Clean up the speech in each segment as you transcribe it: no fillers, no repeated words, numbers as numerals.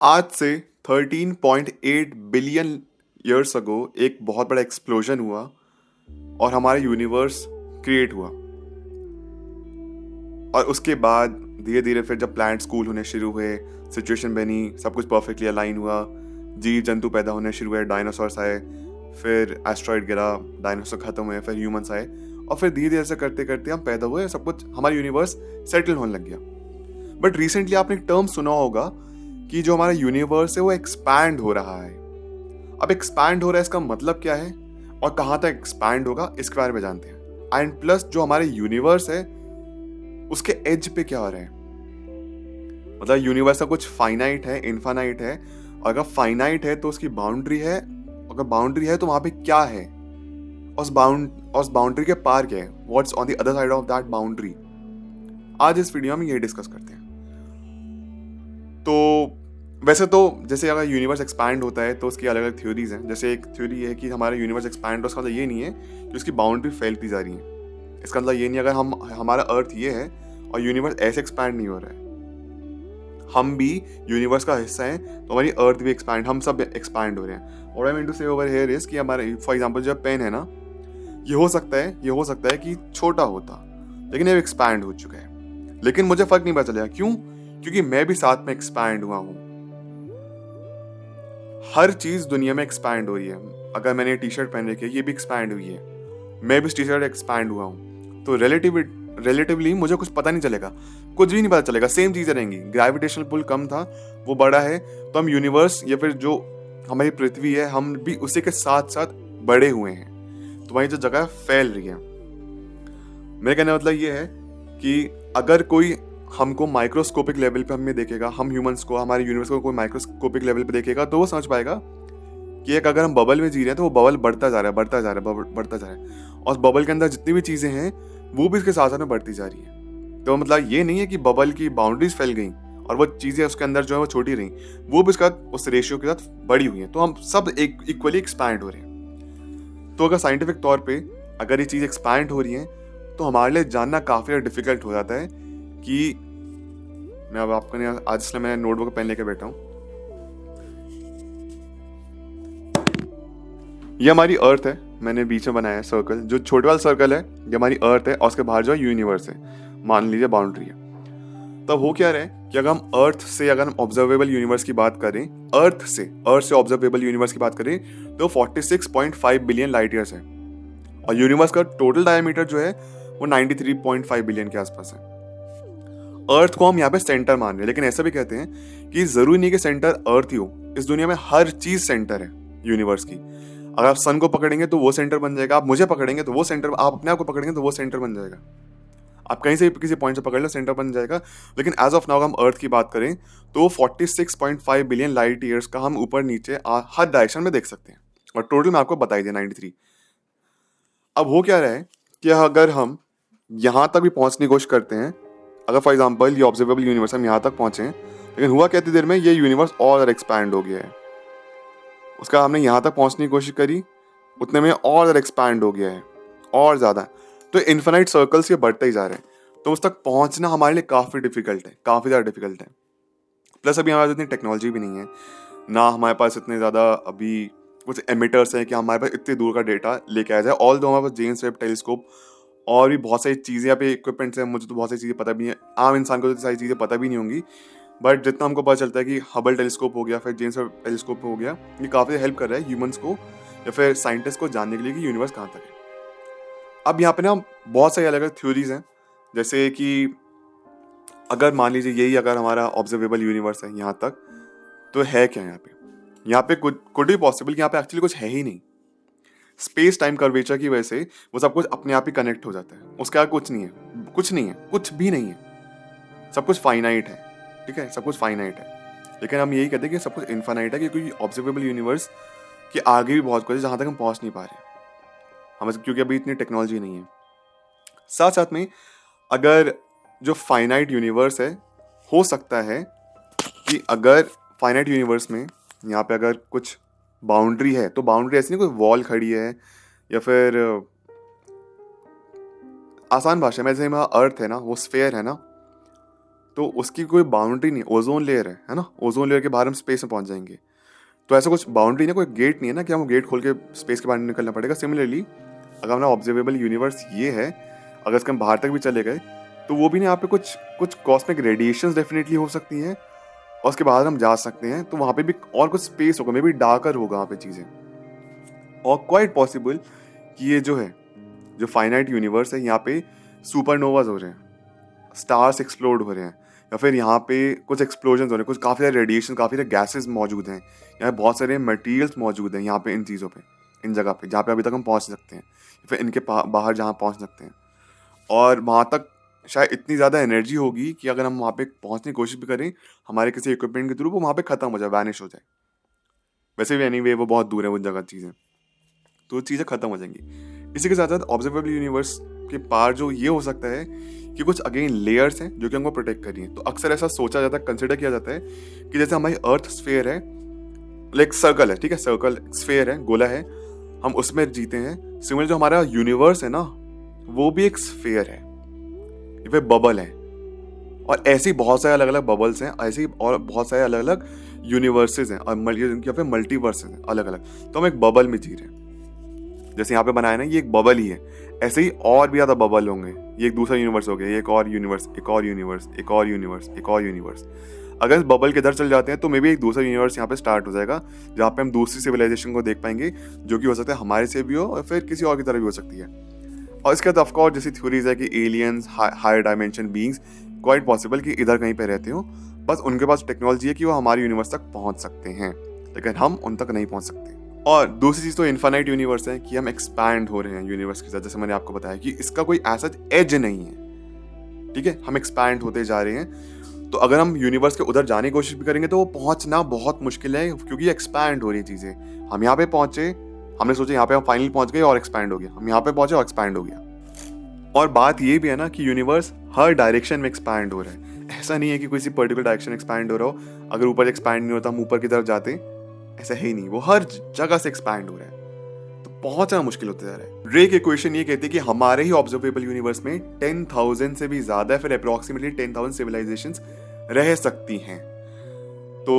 आज से 13.8 billion years ago एक बहुत बड़ा एक्सप्लोजन हुआ और हमारा यूनिवर्स क्रिएट हुआ। और उसके बाद धीरे धीरे फिर जब प्लैनेट्स कूल होने शुरू हुए, सिचुएशन बनी, सब कुछ परफेक्टली अलाइन हुआ, जीव जंतु पैदा होने शुरू हुए, डायनासोर्स आए, फिर एस्ट्रॉइड गिरा, डायनासोर खत्म हुए, फिर ह्यूमंस आए और फिर धीरे धीरे से करते करते हम पैदा हुए, सब कुछ हमारा यूनिवर्स सेटल होने लग गया। बट रिसेंटली आपने एक टर्म सुना होगा कि जो हमारा यूनिवर्स है वो एक्सपैंड हो रहा है। अब एक्सपैंड हो रहा है इसका मतलब क्या है और कहाँ तक एक्सपैंड होगा इसके बारे में जानते हैं। एंड प्लस जो हमारे यूनिवर्स है उसके एज पे क्या हो रहा है, मतलब यूनिवर्स का कुछ फाइनाइट है, इनफाइनाइट है, और अगर फाइनाइट है तो उसकी बाउंड्री है, अगर बाउंड्री है तो वहां पे क्या है, उस बाउंड्री के पार क्या है, what's on the other side of that boundary. आज इस वीडियो में ये डिस्कस करते हैं। तो वैसे तो जैसे अगर यूनिवर्स एक्सपैंड होता है तो उसकी अलग अलग थ्योरीज हैं। जैसे एक थ्योरी है कि हमारा यूनिवर्स एक्सपैंड हो, उसका मतलब ये नहीं है कि उसकी बाउंड्री फैलती जा रही है। इसका मतलब ये नहीं अगर हमारा अर्थ ये है और यूनिवर्स ऐसे एक्सपैंड नहीं हो रहा है, हम भी यूनिवर्स का हिस्सा हैं तो हमारी अर्थ भी एक्सपैंड, हम सब एक्सपैंड हो रहे हैं। और आई मीन टू से ओवर हियर इज कि हमारे फॉर एग्जांपल जो पेन है ना, ये हो सकता है कि छोटा होता, लेकिन ये एक्सपैंड हो चुका है। लेकिन मुझे फर्क नहीं पता चलेगा, क्यों? क्योंकि मैं भी साथ में एक्सपैंड हुआ हूं। हर चीज दुनिया में एक्सपैंड हो रही है। अगर मैंने टी शर्ट पहन रखी है, ये भी एक्सपैंड हुई है, मैं भी टी शर्ट एक्सपैंड हुआ हूँ। तो रिलेटिवली मुझे कुछ पता नहीं चलेगा, कुछ भी नहीं पता चलेगा, सेम चीजें रहेंगी। ग्रेविटेशनल पुल कम था, वो बड़ा है, तो हम यूनिवर्स या फिर जो हमारी पृथ्वी है, हम भी उसी के साथ साथ बड़े हुए हैं। तो वही जो जगह फैल रही है। मेरे कहने का मतलब ये है कि अगर कोई हमको माइक्रोस्कोपिक लेवल पे हमें देखेगा, हम ह्यूमंस को, हमारे यूनिवर्स को कोई माइक्रोस्कोपिक लेवल पे देखेगा, तो वो समझ पाएगा कि एक अगर हम बबल में जी रहे हैं तो वो बबल बढ़ता जा रहा है, बढ़ता जा रहा है, बढ़ता जा रहा है, और बबल के अंदर जितनी भी चीजें हैं वो भी इसके साथ साथ में बढ़ती जा रही है। तो मतलब ये नहीं है कि बबल की बाउंड्रीज फैल गई और वो चीजें उसके अंदर जो है वो छोटी रही, वो भी उसका उस रेशियो के साथ बड़ी हुई है। तो हम सब एक इक्वली एक्सपैंड हो रहे हैं। तो अगर साइंटिफिक तौर पे अगर ये चीज एक्सपैंड हो रही है तो हमारे लिए जानना काफी डिफिकल्ट हो जाता है कि मैं अब आपको नहीं, आज इसलिए मैं नोटबुक पेन लेके बैठा हूँ। ये हमारी अर्थ है, मैंने बीच में बनाया है सर्कल, जो छोटे वाला सर्कल है ये हमारी अर्थ है और उसके बाहर जो है यूनिवर्स है, मान लीजिए बाउंड्री है। तब हो क्या रहा है कि अगर हम अर्थ से, अगर हम ऑब्जर्वेबल यूनिवर्स की बात करें, अर्थ से ऑब्जर्वेबल यूनिवर्स की बात करें तो 46.5 बिलियन लाइट ईयर्स है, और यूनिवर्स का टोटल डायमीटर जो है वो 93.5 बिलियन के आसपास है। अर्थ को हम यहाँ पे सेंटर मान रहे हैं, लेकिन ऐसा भी कहते हैं कि जरूरी नहीं कि सेंटर अर्थ ही हो, इस दुनिया में हर चीज सेंटर है यूनिवर्स की। अगर आप सन को पकड़ेंगे तो वो सेंटर बन जाएगा, आप मुझे पकड़ेंगे तो वो सेंटर, आप अपने आप को पकड़ेंगे तो वो सेंटर बन जाएगा। आप कहीं से भी किसी पॉइंट से पकड़ लो, सेंटर बन जाएगा। लेकिन एज ऑफ नाउ हम अर्थ की बात करें तो 46.5 बिलियन लाइट ईयर्स का हम ऊपर नीचे हर डायरेक्शन में देख सकते हैं, और टोटल मैं आपको बताई दिया 93। अब हो क्या रहा है कि अगर हम यहाँ तक भी पहुंचने की कोशिश करते हैं, अगर फॉर एग्जाम्पल ये ऑब्जर्वेबल यूनिवर्स हम यहाँ तक पहुंचे हैं, लेकिन हुआ कितनी देर में ये यूनिवर्स और एक्सपैंड हो गया है। उसका हमने यहाँ तक पहुंचने की कोशिश करी, उतने में और एक्सपैंड हो गया है, और ज़्यादा। तो इन्फिनाइट सर्कल्स ये बढ़ते ही जा रहे हैं, तो उस तक पहुंचना हमारे लिए काफ़ी डिफिकल्ट है, काफ़ी ज़्यादा डिफिकल्ट है। प्लस अभी हमारे पास इतनी टेक्नोलॉजी भी नहीं है ना, हमारे पास इतने ज़्यादा अभी कुछ एमिटर्स हैं कि हमारे पास इतनी दूर का डेटा लेके आया जाए। ऑल दो हमारे पास जेम्स वेब टेलीस्कोप और भी बहुत सारी चीज़ें, यहाँ पे इक्विपमेंट्स हैं, मुझे तो बहुत सारी चीज़ें पता भी नहीं है, आम इंसान को तो सारी चीज़ें पता भी नहीं होंगी। बट जितना हमको पता चलता है कि हबल टेलीस्कोप हो गया, फिर जेम्स वेब टेलीस्कोप हो गया, ये काफ़ी हेल्प कर रहा है ह्यूमंस को या फिर साइंटिस्ट को जानने के लिए कि यूनिवर्स कहाँ तक है। अब यहाँ पे ना बहुत सारी अलग अलग थ्योरीज हैं, जैसे कि अगर मान लीजिए यही अगर हमारा ऑब्जर्वेबल यूनिवर्स है यहाँ तक, तो है क्या यहाँ पे कुड भी पॉसिबल कि यहाँ पे एक्चुअली कुछ है ही नहीं। स्पेस टाइम कर्वेचर की वजह से वो सब कुछ अपने आप ही कनेक्ट हो जाता है, उसके आगे कुछ नहीं है, कुछ नहीं है, कुछ भी नहीं है, सब कुछ फाइनाइट है। ठीक है, सब कुछ फाइनाइट है, लेकिन हम यही कहते हैं कि सब कुछ इनफाइनाइट है, क्योंकि ऑब्जर्वेबल यूनिवर्स के आगे भी बहुत कुछ है जहाँ तक हम पहुँच नहीं पा रहे हम, क्योंकि अभी इतनी टेक्नोलॉजी नहीं है। साथ साथ में अगर जो फाइनाइट यूनिवर्स है, हो सकता है कि अगर फाइनाइट यूनिवर्स में यहाँ पे अगर कुछ बाउंड्री है, तो बाउंड्री ऐसी नहीं कोई वॉल खड़ी है, या फिर आसान भाषा में जैसे हमारा अर्थ है ना, वो स्फेयर है ना, तो उसकी कोई बाउंड्री नहीं, ओजोन लेयर है ना, ओजोन लेयर के बाहर हम स्पेस में पहुंच जाएंगे। तो ऐसा कुछ बाउंड्री नहीं, कोई गेट नहीं है ना कि हम गेट खोल के स्पेस के बाहर निकलना पड़ेगा। सिमिलरली अगर हमारा ऑब्जर्वेबल यूनिवर्स ये है, अगर इसके हम बाहर तक भी चले गए तो वो भी नहीं, यहाँ पे कुछ कुछ कॉस्मिक रेडिएशंस डेफिनेटली हो सकती हैं और उसके बाद हम जा सकते हैं। तो वहाँ पे भी और कुछ स्पेस होगा, मे बी डार्कर होगा वहाँ पे चीज़ें। और क्वाइट पॉसिबल कि ये जो है, जो फाइनाइट यूनिवर्स है, यहाँ पे सुपरनोवाज हो रहे हैं, स्टार्स एक्सप्लोड हो रहे हैं, या फिर यहाँ पे कुछ एक्सप्लोजन हो रहे हैं, कुछ काफ़ी सारे रेडिएशन, काफ़ी सारे गैसेज मौजूद हैं, यहाँ बहुत सारे मटेरियल्स मौजूद हैं यहाँ पे, इन चीज़ों पे, इन जगह पे जहाँ पे अभी तक हम पहुँच सकते हैं, या फिर इनके बाहर जहाँ पहुँच सकते हैं। और वहाँ तक शायद इतनी ज़्यादा एनर्जी होगी कि अगर हम वहाँ पे पहुँचने की कोशिश भी करें हमारे किसी इक्विपमेंट के थ्रू, वो वहाँ पे ख़त्म हो जाए, वैनिश हो जाए। वैसे भी एनीवे वो बहुत दूर है वो जगह चीज़ें, तो चीज़ें ख़त्म हो जाएंगी। इसी के साथ साथ ऑब्जर्वेबल यूनिवर्स के पार जो ये हो सकता है कि कुछ अगेन लेयर्स हैं जो कि हमको प्रोटेक्ट कर रही हैं। तो अक्सर ऐसा सोचा जाता है, कंसिडर किया जाता है कि जैसे हमारी अर्थ स्फीयर है, लाइक सर्कल है, ठीक है, सर्कल स्फीयर है, गोला है, हम उसमें जीते हैं। सिमिलर जो हमारा यूनिवर्स है ना, वो भी एक स्फीयर है, ये फिर बबल है। और ऐसे ही बहुत सारे अलग अलग बबल्स हैं, ऐसे ही और बहुत सारे अलग अलग यूनिवर्सेस हैं और या फिर मल्टीवर्सेस हैं अलग अलग। तो हम एक बबल में जी रहे हैं, जैसे यहाँ पे बनाया ना, ये एक बबल ही है। ऐसे ही और भी ज़्यादा बबल होंगे, ये एक दूसरा यूनिवर्स हो गया, ये एक और यूनिवर्स, एक और यूनिवर्स, एक और यूनिवर्स, एक और यूनिवर्स। अगर इस बबल के इधर चल जाते हैं तो मे बी एक दूसरा यूनिवर्स यहाँ पे स्टार्ट हो जाएगा, जहाँ पे हम दूसरी सिविलाइजेशन को देख पाएंगे, जो कि हो सकता है हमारे से भी हो और फिर किसी और की तरह भी हो सकती है। और इसके बाद ऑफकोर्स जैसी थ्योरीज है कि aliens, higher dimension beings quite possible कि इधर कहीं पे रहते हो, बस उनके पास टेक्नोलॉजी है कि वो हमारे यूनिवर्स तक पहुंच सकते हैं, लेकिन हम उन तक नहीं पहुंच सकते। और दूसरी चीज तो इनफाइनाइट यूनिवर्स है कि हम एक्सपैंड हो रहे हैं यूनिवर्स के साथ। जैसे मैंने आपको बताया कि इसका कोई ऐसा एज नहीं है, ठीक है, हम एक्सपैंड होते जा रहे हैं। तो अगर हम यूनिवर्स के उधर जाने की कोशिश भी करेंगे तो वो पहुंचना बहुत मुश्किल है, क्योंकि एक्सपैंड हो रही चीजें। हम यहाँ पे पहुंचे, हमने सोचा यहाँ पे हम फाइनली पहुंच गए और एक्सपैंड हो गया, हम यहाँ पे पहुंचे और एक्सपैंड हो गया। और बात ये भी है ना कि यूनिवर्स हर डायरेक्शन में एक्सपैंड हो रहा है, ऐसा नहीं है कि किसी पर्टिकुलर डायरेक्शन एक्सपैंड हो रहा हो। अगर ऊपर एक्सपैंड नहीं होता हम ऊपर की तरफ जाते, ऐसा है ही नहीं, वो हर जगह से एक्सपैंड हो रहा है, तो पहुंचना मुश्किल होता जा रहा है। रे की इक्वेशन ये कहती है कि हमारे ही ऑब्जर्वेबल यूनिवर्स में 10,000 से भी ज्यादा, फिर अप्रोक्सीमेटली 10,000 सिविलाइजेशंस रह सकती हैं। तो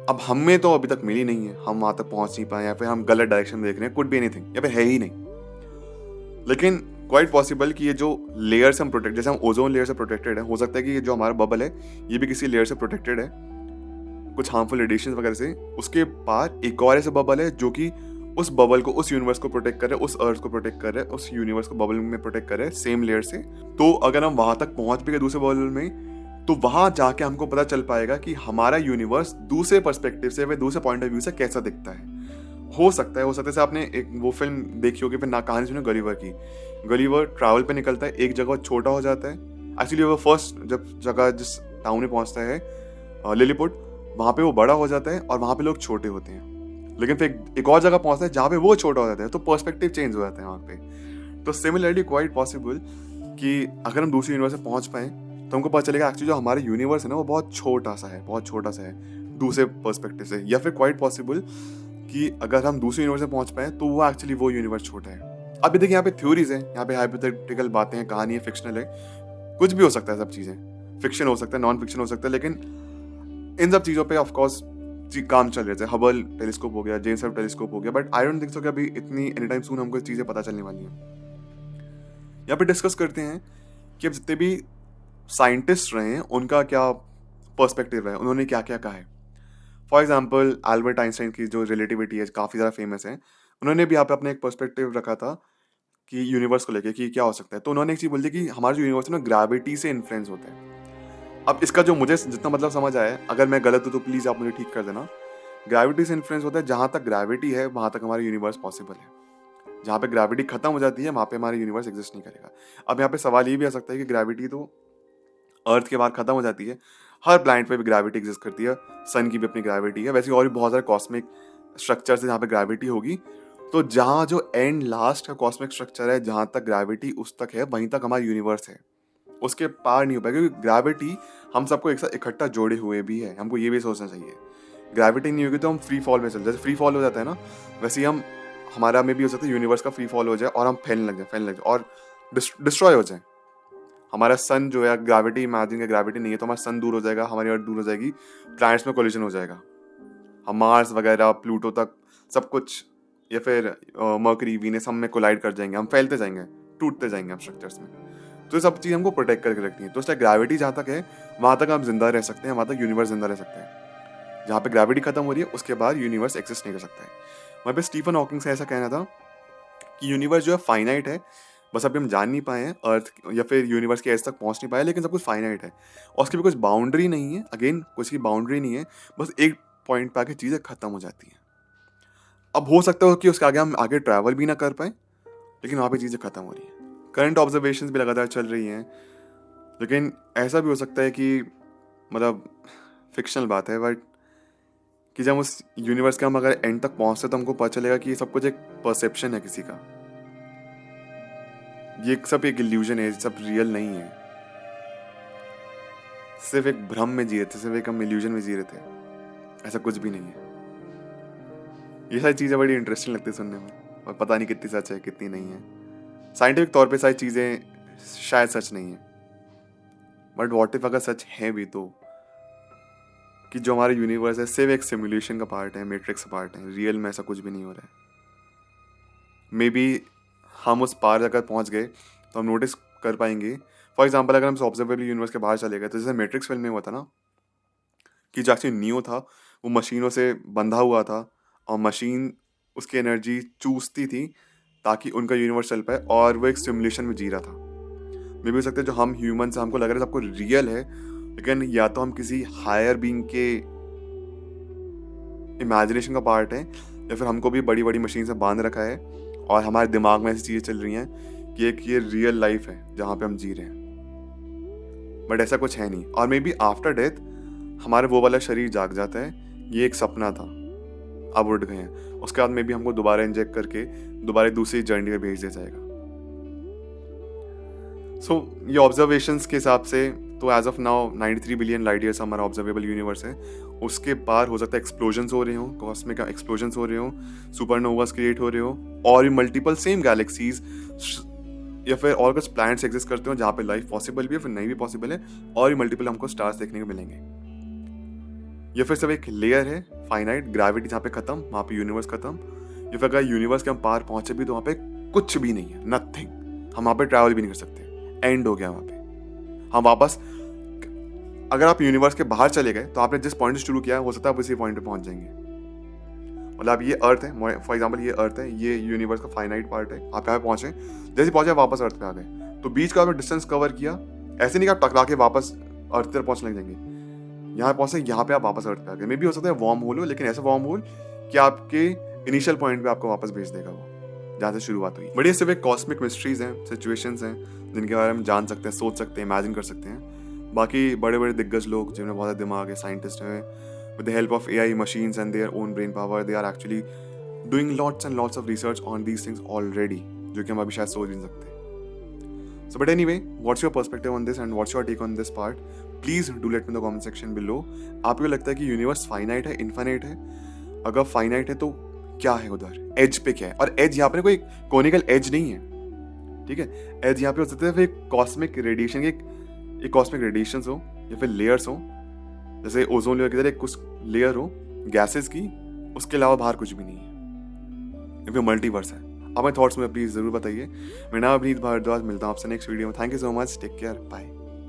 अब हमें तो अभी तक मिली नहीं है, हम वहां तक पहुंच नहीं पाए, या फिर हम गलत डायरेक्शन में देख रहे हैं, कुड बी एनीथिंग, या फिर है ही नहीं। लेकिन क्वाइट पॉसिबल कि ये जो लेयर्स हम प्रोटेक्ट, जैसे हम ओजोन लेयर से प्रोटेक्टेड है, हो सकता है कि ये जो हमारा बबल है ये भी किसी लेयर से प्रोटेक्टेड है, कुछ हार्मफुल रेडिएशन वगैरह से। उसके पार एक और ऐसा बबल है जो कि उस बबल को, उस यूनिवर्स को प्रोटेक्ट कर रहे हैं, उस अर्थ को प्रोटेक्ट कर रहे हैं, उस यूनिवर्स को बबल में प्रोटेक्ट कर रहे हैं, सेम लेयर से। तो अगर हम वहां तक पहुंच भी गए दूसरे बबल में, तो वहां जाके हमको पता चल पाएगा कि हमारा यूनिवर्स दूसरे पर्सपेक्टिव से, फिर दूसरे पॉइंट ऑफ व्यू से कैसा दिखता है। हो सकता है आपने एक वो फिल्म देखी होगी, फिर ना कहानी सुनी गलीवर की। गलीवर ट्रैवल पे निकलता है, एक जगह छोटा हो जाता है। एक्चुअली वो फर्स्ट जब जगह जिस टाउन में पहुंचता है लिलीपुट, वहाँ पे वो बड़ा हो जाता है और वहाँ पे लोग छोटे होते हैं। लेकिन फिर एक और जगह पहुंचता है जहाँ पे वो छोटा हो जाता है, तो पर्सपेक्टिव चेंज हो जाता है वहाँ पे। तो सिमिलरली क्वाइट पॉसिबल कि अगर हम दूसरे यूनिवर्स से पहुंच पाए तो हमको पता चलेगा एक्चुअली जो हमारा यूनिवर्स है ना, वो बहुत छोटा सा है, बहुत छोटा सा है दूसरे पर्सपेक्टिव से। या फिर क्वाइट पॉसिबल कि अगर हम दूसरे यूनिवर्स में पहुंच पाए तो वो एक्चुअली वो यूनिवर्स छोटा है। अभी देखिए यहाँ पे थ्योरीज है, यहाँ पे हाइपोथेटिकल बातें हैं, कहानी है, फिक्शनल है, कुछ भी हो सकता है, सब चीजें फिक्शन हो सकता है, नॉन फिक्शन हो सकता है। लेकिन इन सब चीजों पे ऑफ कोर्स काम चल रहे थे। हबल टेलीस्कोप हो गया, जेम्स वेब टेलीस्कोप हो गया, but I don't think so कि अभी इतनी एनी टाइम सून हमको चीजें पता चलने वाली हैं। यहाँ पे डिस्कस करते हैं कि अब जितने भी साइंटिस्ट रहे हैं उनका क्या पर्सपेक्टिव है, उन्होंने क्या क्या कहा है। फॉर एग्जाम्पल एल्बर्ट आइंस्टाइन की जो रिलेटिविटी है काफ़ी ज़्यादा फेमस है, उन्होंने भी यहाँ पे अपने एक पर्सपेक्टिव रखा था कि यूनिवर्स को लेके कि क्या हो सकता है। तो उन्होंने एक चीज़ बोली कि हमारा जो यूनिवर्स है ना, ग्रेविटी से इन्फ्लुएंस होता है। अब इसका जो मुझे जितना मतलब समझ आया है, अगर मैं गलत हूँ तो प्लीज़ आप मुझे ठीक कर देना। ग्रेविटी से इन्फ्लुएंस होता है, जहाँ तक ग्रेविटी है वहाँ तक हमारा यूनिवर्स पॉसिबल है। जहाँ पे ग्रेविटी खत्म हो जाती है वहाँ पे हमारा यूनिवर्स एग्जिस्ट नहीं करेगा। अब यहाँ पे सवाल ये भी आ सकता है कि ग्रेविटी तो अर्थ के बाद खत्म हो जाती है, हर प्लैनेट पे भी ग्रेविटी एग्जिस्ट करती है, सन की भी अपनी ग्रेविटी है, वैसे और भी बहुत सारे कॉस्मिक स्ट्रक्चर्स है जहाँ पे ग्रेविटी होगी। तो जहाँ जो एंड लास्ट का कॉस्मिक स्ट्रक्चर है, जहाँ तक ग्रेविटी उस तक है, वहीं तक हमारा यूनिवर्स है, उसके पार नहीं हो पाएगा। क्योंकि ग्रेविटी हम सबको एक साथ इकट्ठा जोड़े हुए भी है, हमको ये भी सोचना चाहिए। ग्रेविटी नहीं होगी तो हम फ्री फॉल में चल, जैसे फ्री फॉल हो जाता है ना, वैसे ही हम हमारा में भी हो सकता है यूनिवर्स का फ्री फॉल हो जाए और हम फैलने लग जाए और डिस्ट्रॉय हो जाए। हमारा सन जो है, ग्रेविटी इमेजिन का ग्रेविटी नहीं है तो हमारा सन दूर हो जाएगा, हमारी अर्थ दूर हो जाएगी, प्लैनेट्स में कोलिजन हो जाएगा, हम मार्स वगैरह प्लूटो तक सब कुछ, या फिर मर्करी वीनस हम में कोलाइड कर जाएंगे, हम फैलते जाएंगे, टूटते जाएंगे हम स्ट्रक्चर्स में। तो ये सब चीज़ हमको प्रोटेक्ट करके रखनी है। तो इसलिए ग्रेविटी जहाँ तक है वहाँ तक हम जिंदा रह सकते हैं, वहाँ तक यूनिवर्स जिंदा रह सकता है। जहाँ पे ग्रेविटी खत्म हो रही है उसके बाद यूनिवर्स एक्सिस्ट नहीं कर सकता है। वहाँ पे स्टीफन हॉकिंग से ऐसा कहना था कि यूनिवर्स जो है फाइनाइट है, बस अभी हम जान नहीं पाए हैं अर्थ या फिर यूनिवर्स के एज तक पहुंच नहीं पाए, लेकिन सब कुछ फाइनाइट है और उसकी भी कुछ बाउंड्री नहीं है। अगेन कुछ की बाउंड्री नहीं है, बस एक पॉइंट पे आके चीज़ें खत्म हो जाती हैं। अब हो सकता है कि उसके आगे हम आगे ट्रैवल भी ना कर पाए, लेकिन वहाँ पे चीज़ें खत्म हो रही हैं। करंट ऑब्जर्वेशंस भी लगातार चल रही हैं, लेकिन ऐसा भी हो सकता है कि मतलब फिक्शनल बात है, बट कि जब उस यूनिवर्स के हम अगर एंड तक पहुँचते तो हमको पता चलेगा कि ये सब कुछ एक परसेप्शन है किसी का, ये सब एक इल्यूजन है, सब रियल नहीं है, सिर्फ एक भ्रम में जी रहे थे, सिर्फ एक हम इल्यूजन में जी रहे थे, ऐसा कुछ भी नहीं है। ये सारी चीज़ें बड़ी इंटरेस्टिंग लगती है सुनने में, और पता नहीं कितनी सच है कितनी नहीं है। साइंटिफिक तौर पे सारी चीज़ें शायद सच नहीं है, बट व्हाट इफ अगर सच है भी तो, कि जो हमारा यूनिवर्स है सिर्फ एक सिमुलेशन का पार्ट है, मैट्रिक्स का पार्ट है, रियल में ऐसा कुछ भी नहीं हो रहा है। मे बी हम उस पार अगर पहुंच गए तो हम नोटिस कर पाएंगे। फॉर एग्जांपल अगर हम ऑब्जर्वेबल यूनिवर्स के बाहर चले गए तो जैसे मैट्रिक्स फिल्म में हुआ था ना, कि जो एक्चुअली नियो था वो मशीनों से बंधा हुआ था और मशीन उसकी एनर्जी चूसती थी ताकि उनका यूनिवर्स चल पाए, और वो एक सिमुलेशन में जी रहा था। मे भी हो सकता है जो हम ह्यूमन से हमको लग रहा है सबको रियल है, लेकिन या तो हम किसी हायर बीइंग के इमेजिनेशन का पार्ट है, या फिर हमको भी बड़ी बड़ी मशीन से बांध रखा है और हमारे दिमाग में ऐसी चीज़ें चल रही हैं कि एक ये रियल लाइफ है जहाँ पे हम जी रहे हैं, बट ऐसा कुछ है नहीं। और मे बी आफ्टर डेथ हमारे वो वाला शरीर जाग जाता है, ये एक सपना था, अब उठ गए हैं, उसके बाद में भी हमको दोबारा इंजेक्ट करके दोबारा दूसरी जर्नी पे भेज दिया जाएगा। सो ये ऑब्जर्वेशंस के हिसाब से तो as of now 93 billion light years हमारा ऑब्जर्वेबल यूनिवर्स है। उसके पार हो सकता है एक्सप्लोजन्स हो रहे हो, कॉस्मिक एक्सप्लोजन्स हो रहे हो, सुपरनोवास क्रिएट हो रहे हो, और भी मल्टीपल सेम गैलेक्सीज या फिर और कुछ प्लैनेट्स एग्जिस्ट करते हो जहाँ पे लाइफ पॉसिबल भी है, फिर नहीं भी पॉसिबल है, और भी मल्टीपल हमको स्टार्स देखने को मिलेंगे। ये फिर सब एक लेयर है फाइनाइट, ग्रेविटी जहाँ पे खत्म वहाँ पे यूनिवर्स खत्म, या फिर अगर यूनिवर्स के हम पार पहुंचे भी तो वहाँ पे कुछ भी नहीं है, नथिंग, हम वहाँ पे ट्रैवल भी नहीं कर सकते, एंड हो गया वहाँ पे। हम वापस, अगर आप यूनिवर्स के बाहर चले गए तो आपने जिस पॉइंट से शुरू किया हो सकता है आप उसी पॉइंट पे पहुंच जाएंगे। मतलब ये अर्थ है, फॉर एग्जांपल ये अर्थ है, ये यूनिवर्स का फाइनाइट पार्ट है, आप यहाँ पे पहुंचे, जैसे पहुंचे वापस अर्थ पे आ गए, तो बीच का आपने डिस्टेंस कवर किया, ऐसे नहीं कि आप टकरा के वापस अर्थ तक पहुंचने लग जाएंगे, यहाँ पहुंचे, यहाँ पे आप वापस अर्थ पे आ गए। मे भी हो सकता है वार्म होल हो, लेकिन ऐसा वार्म होल कि आपके इनिशियल पॉइंट पे आपको वापस भेज देगा वो जहाँ से शुरुआत हुई। बट ये सिर्फ एक कॉस्मिक मिस्ट्रीज हैं, सिचुएशंस हैं जिनके बारे में जान सकते हैं, सोच सकते हैं, इमेजिन कर सकते हैं। बाकी बड़े बड़े दिग्गज लोग जिनमें बहुत दिमाग है, साइंटिस्ट हैं, with the help of AI machines and their own brain power, they are actually doing lots and lots of research on these things already, जो कि हम अभी शायद सोच नहीं सकते। So but anyway, what's your perspective on this and what's your take on this part? Please do let me in the comment section below. आपको लगता है कि यूनिवर्स फाइनाइट है, इनफाइनाइट है? अगर फाइनाइट है तो क्या है उधर, एज पे क्या है? और एज यहाँ पे कोई कोनिकल एज नहीं है, ठीक है? एज यहाँ पे हो सकता है फिर कॉस्मिक रेडिएशन के, एक कॉस्मिक रेडिएशन हो या फिर लेयर्स हो, जैसे ओजोन लेयर की तरह कुछ लेयर हो गैसेस की, उसके अलावा बाहर कुछ भी नहीं है, या फिर मल्टीवर्स है। अपने थॉट्स में प्लीज जरूर बताइए। मेरा नाम अभिनीत भारद्वाज, मिलता हूँ आपसे नेक्स्ट वीडियो में। Thank you so much, take care, bye.